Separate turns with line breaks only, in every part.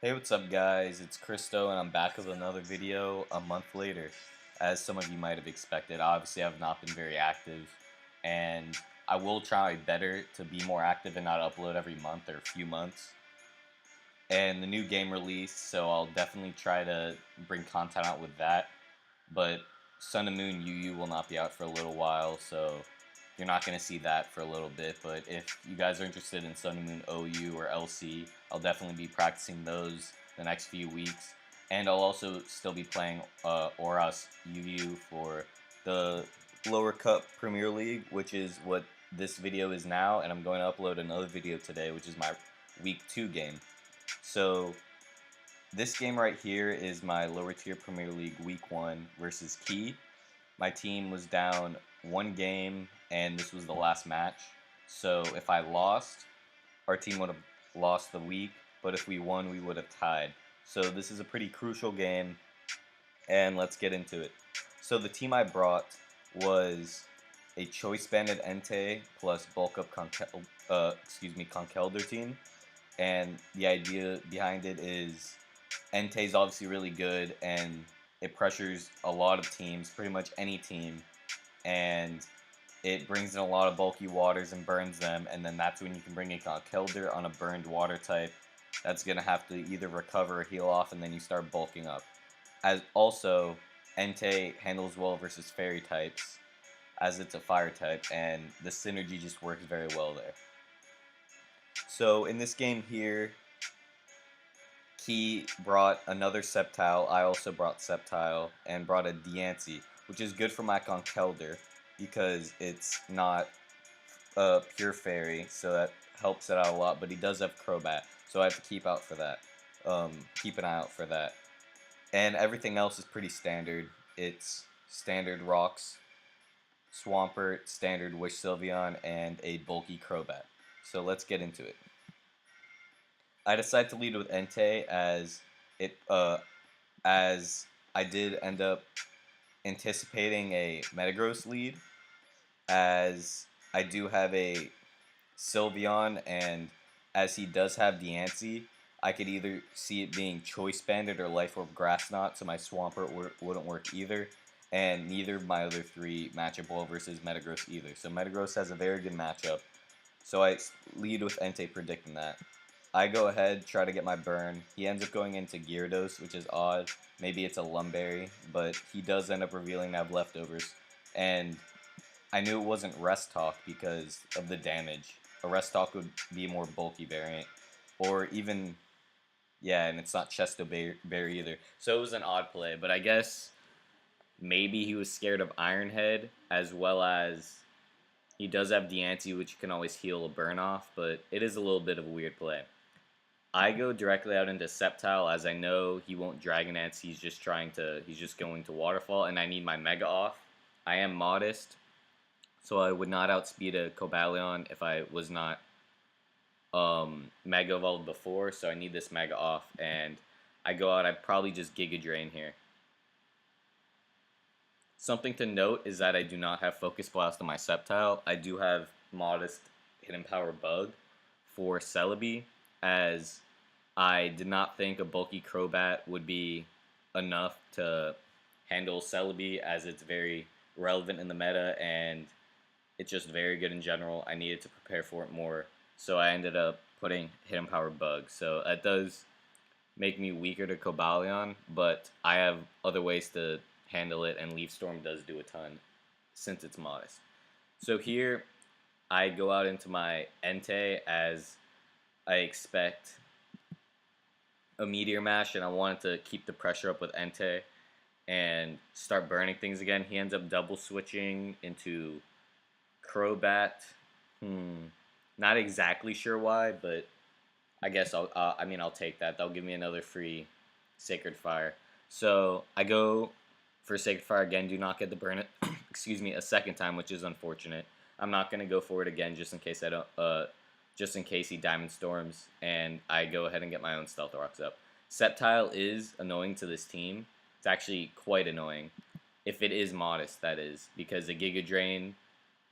Hey, what's up guys? It's Christo and I'm back with another video a month later. As some of you might have expected, obviously I've not been very active and I will try better to be more active and not upload every month or a few months. And the new game released, so I'll definitely try to bring content out with that. But Sun and Moon UU will not be out for a little while, so you're not going to see that for a little bit. But if you guys are interested in Sun and Moon OU or LC, I'll definitely be practicing those the next few weeks. And I'll also still be playing Oras UU for the Lower Cup Premier League, which is what this video is now. And I'm going to upload another video today, which is my Week 2 game. So this game right here is my lower tier Premier League Week 1 versus Key. My team was down one game, and this was the last match. So if I lost, our team would have lost the week, but if we won, we would have tied. So this is a pretty crucial game, and let's get into it. So the team I brought was a choice banded Entei plus bulk up Conkelder team, and the idea behind it is Entei's obviously really good, and it pressures a lot of teams, pretty much any team, and it brings in a lot of bulky waters and burns them, and then that's when you can bring in Kelder on a burned water type. That's going to have to either recover or heal off, and then you start bulking up. As also, Entei handles well versus fairy types, as it's a fire type, and the synergy just works very well there. So in this game here, Key brought another Sceptile, I also brought Sceptile, and brought a Diancie, which is good for my Conkelder because it's not a pure fairy, so that helps it out a lot, but he does have Crobat, so I have to keep out for that. Keep an eye out for that. And everything else is pretty standard. It's standard rocks, Swampert, standard Wish Sylveon, and a bulky Crobat. So let's get into it. I decided to lead with Entei as I did end up anticipating a Metagross lead, as I do have a Sylveon, and as he does have Diancie, I could either see it being Choice Banded or Life Orb Grass Knot, so my Swampert wouldn't work either, and neither of my other three match up well versus Metagross either. So Metagross has a very good matchup, so I lead with Entei predicting that. I go ahead, try to get my burn. He ends up going into Gyarados, which is odd. Maybe it's a Lumberry, but he does end up revealing to have leftovers. And I knew it wasn't Rest Talk because of the damage. A Rest Talk would be a more bulky variant. Or even, yeah, and it's not Chesto Berry either. So it was an odd play, but I guess maybe he was scared of Iron Head, as well as he does have Diancie, which can always heal a burn off, but it is a little bit of a weird play. I go directly out into Sceptile, as I know he won't Dragonance, he's just going to Waterfall, and I need my Mega off. I am modest, so I would not outspeed a Cobalion if I was not Mega Evolved before, so I need this Mega off, and I go out, I'd probably just Giga Drain here. Something to note is that I do not have Focus Blast on my Sceptile. I do have modest Hidden Power Bug for Celebi, as I did not think a bulky Crobat would be enough to handle Celebi, as it's very relevant in the meta and it's just very good in general. I needed to prepare for it more, so I ended up putting Hidden Power Bug. So that does make me weaker to Cobalion, but I have other ways to handle it, and Leaf Storm does do a ton since it's modest. So here I go out into my Entei, as I expect a Meteor Mash, and I wanted to keep the pressure up with Entei and start burning things again. He ends up double switching into Crobat. Not exactly sure why, but I guess I'll take that. That'll give me another free Sacred Fire. So I go for Sacred Fire again. Do not get the burn it. Excuse me, a second time, which is unfortunate. I'm not gonna go for it again just in case I don't. Just in case he Diamond Storms, and I go ahead and get my own Stealth Rocks up. Sceptile is annoying to this team. It's actually quite annoying, if it is modest, that is, because the Giga Drain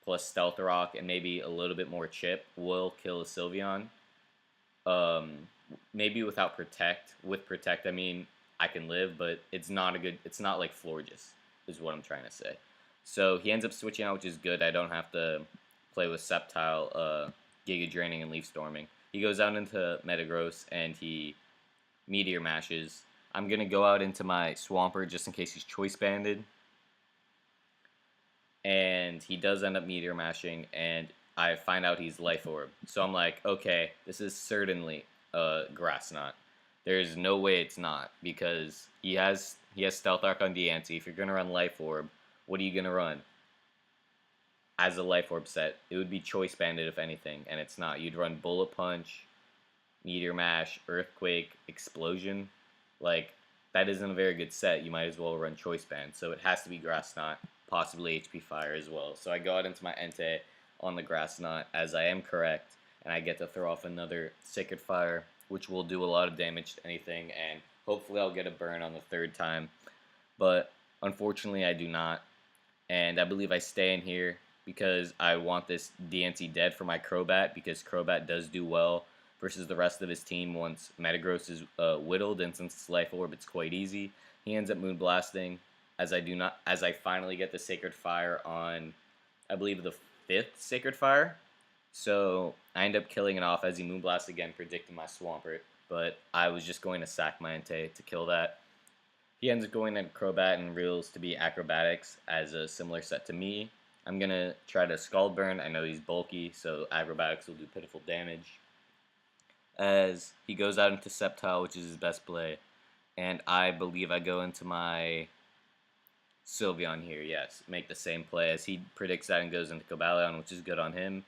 plus Stealth Rock and maybe a little bit more chip will kill a Sylveon. maybe without protect. With protect, I mean I can live, but it's not a good. It's not like Florges, is what I'm trying to say. So he ends up switching out, which is good. I don't have to play with Sceptile, Giga Draining, and Leaf Storming. He goes out into Metagross and he Meteor Mashes. I'm gonna go out into my Swampert just in case he's Choice Banded, and he does end up Meteor Mashing, and I find out he's Life Orb. So I'm like, okay, this is certainly a Grass Knot. There's no way it's not, because he has Stealth Arc on Deante. If you're gonna run Life Orb, what are you gonna run? As a Life Orb set, it would be Choice Banded if anything, and it's not. You'd run Bullet Punch, Meteor Mash, Earthquake, Explosion. Like, that isn't a very good set. You might as well run Choice Band. So it has to be Grass Knot, possibly HP Fire as well. So I go out into my Entei on the Grass Knot, as I am correct, and I get to throw off another Sacred Fire, which will do a lot of damage to anything, and hopefully I'll get a burn on the third time. But unfortunately I do not, and I believe I stay in here because I want this DNC dead for my Crobat, because Crobat does do well versus the rest of his team once Metagross is whittled, and since it's Life Orb, it's quite easy. He ends up Moonblasting, as I finally get the Sacred Fire on, I believe, the 5th Sacred Fire. So I end up killing it off as he Moonblasts again, predicting my Swampert, but I was just going to sack my Entei to kill that. He ends up going into Crobat and reels to be Acrobatics as a similar set to me. I'm going to try to Scald Burn. I know he's bulky, so Acrobatics will do pitiful damage. As he goes out into Sceptile, which is his best play, and I believe I go into my Sylveon here, yes, make the same play as he predicts that and goes into Cobalion, which is good on him.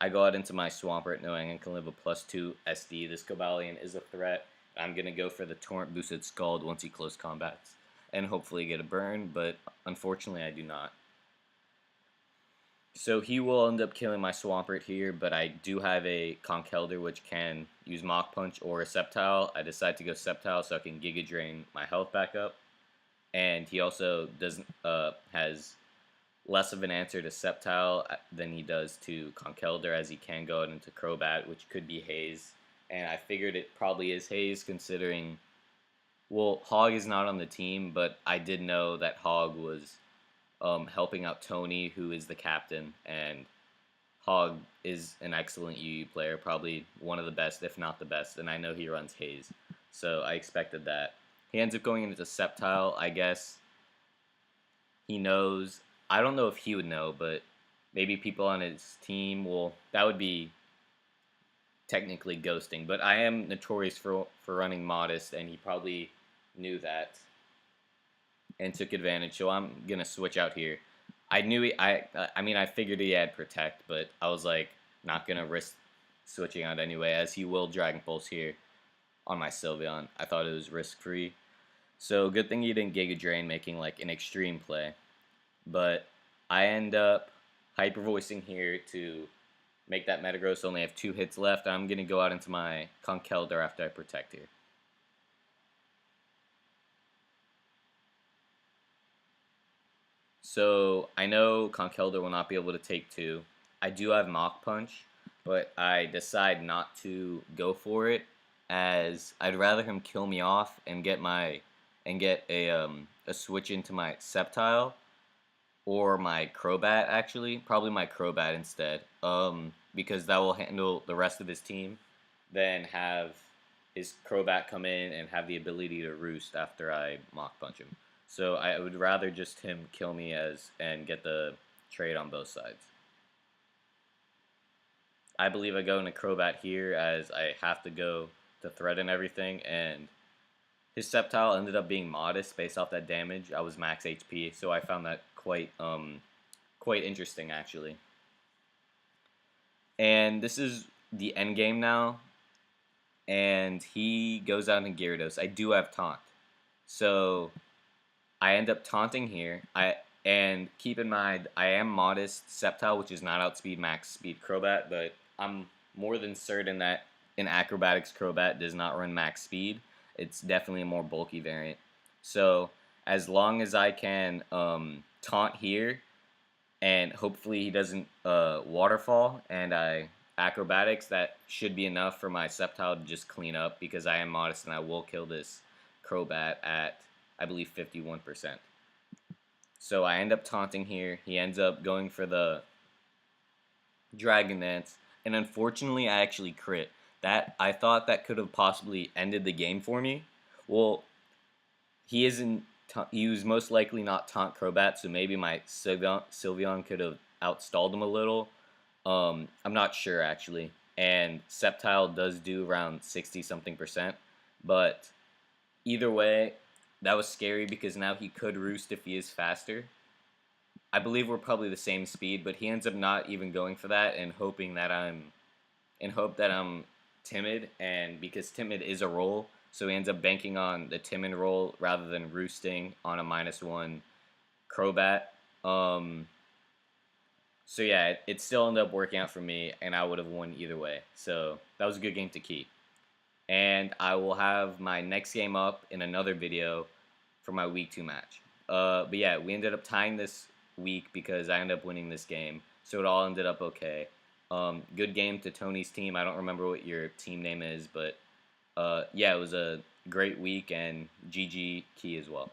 I go out into my Swampert knowing I can live a +2 SD. This Cobalion is a threat. I'm going to go for the Torrent boosted Scald once he close combats and hopefully get a burn, but unfortunately I do not. So he will end up killing my Swampert here, but I do have a Conkeldurr which can use Mach Punch or a Sceptile. I decide to go Sceptile so I can Giga Drain my health back up. And he also has less of an answer to Sceptile than he does to Conkeldurr, as he can go out into Crobat, which could be Haze. And I figured it probably is Haze, considering, well, Hog is not on the team, but I did know that Hog was helping out Tony, who is the captain, and Hog is an excellent UU player, probably one of the best, if not the best, and I know he runs Haze, so I expected that. He ends up going into Sceptile. I guess he knows. I don't know if he would know, but maybe people on his team, well, that would be technically ghosting, but I am notorious for running Modest, and he probably knew that and took advantage, so I'm gonna switch out here. I knew I mean, I figured he had Protect, but I was like, not gonna risk switching out anyway, as he will Dragon Pulse here on my Sylveon. I thought it was risk-free, so good thing he didn't Giga Drain, making like an extreme play. But I end up Hyper Voicing here to make that Metagross only have 2 hits left. I'm gonna go out into my Conkeldurr after I Protect here. So I know Conkeldurr will not be able to take 2. I do have Mach Punch, but I decide not to go for it, as I'd rather him kill me off and get a switch into my Sceptile or my Crobat, actually. Probably my Crobat instead, because that will handle the rest of his team, then have his Crobat come in and have the ability to roost after I Mach Punch him. So I would rather just him kill me and get the trade on both sides. I believe I go into Crobat here, as I have to go to threaten everything, and his Sceptile ended up being Modest based off that damage. I was max HP, so I found that quite interesting, actually. And this is the end game now, and he goes out in Gyarados. I do have Taunt, so I end up taunting here. And keep in mind, I am Modest Sceptile, which is not outspeed max speed Crobat, but I'm more than certain that an Acrobatics Crobat does not run max speed. It's definitely a more bulky variant. So as long as I can taunt here, and hopefully he doesn't waterfall, and I acrobatics, that should be enough for my Sceptile to just clean up, because I am modest and I will kill this Crobat at, I believe, 51%. So I end up taunting here. He ends up going for the Dragon Dance, and unfortunately I actually crit. That, I thought that could have possibly ended the game for me. Well, he isn't. He was most likely not taunt Crobat, so maybe my Sylveon could have outstalled him a little. I'm not sure actually. And Sceptile does do around 60 something percent, but either way, that was scary because now he could roost if he is faster. I believe we're probably the same speed, but he ends up not even going for that and hoping that I'm timid, and because timid is a roll, so he ends up banking on the timid roll rather than roosting on a -1 Crobat. So yeah, it still ended up working out for me, and I would have won either way. So that was a good game to keep. And I will have my next game up in another video for my week 2 match. But yeah, we ended up tying this week because I ended up winning this game, so it all ended up okay. Good game to Tony's team. I don't remember what your team name is, but yeah, it was a great week, and GG Key as well.